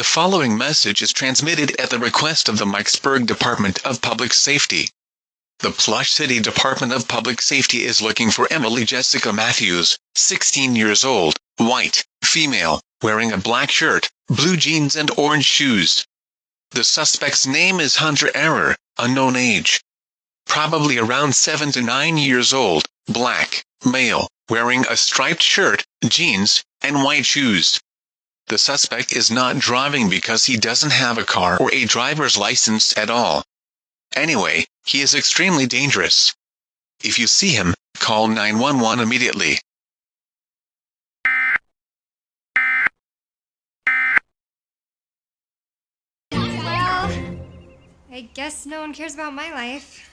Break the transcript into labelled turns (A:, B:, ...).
A: The following message is transmitted at the request of the Mikesburg Department of Public Safety. The Plush City Department of Public Safety is looking for Emily Jessica Matthews, 16 years old, white, female, wearing a black shirt, blue jeans and orange shoes. The suspect's name is Hunter Error, unknown age. Probably around 7 to 9 years old, black, male, wearing a striped shirt, jeans, and white shoes. The suspect is not driving because he doesn't have a car or a driver's license at all. Anyway, he is extremely dangerous. If you see him, call 911 immediately.
B: Well, I guess no one cares about my life.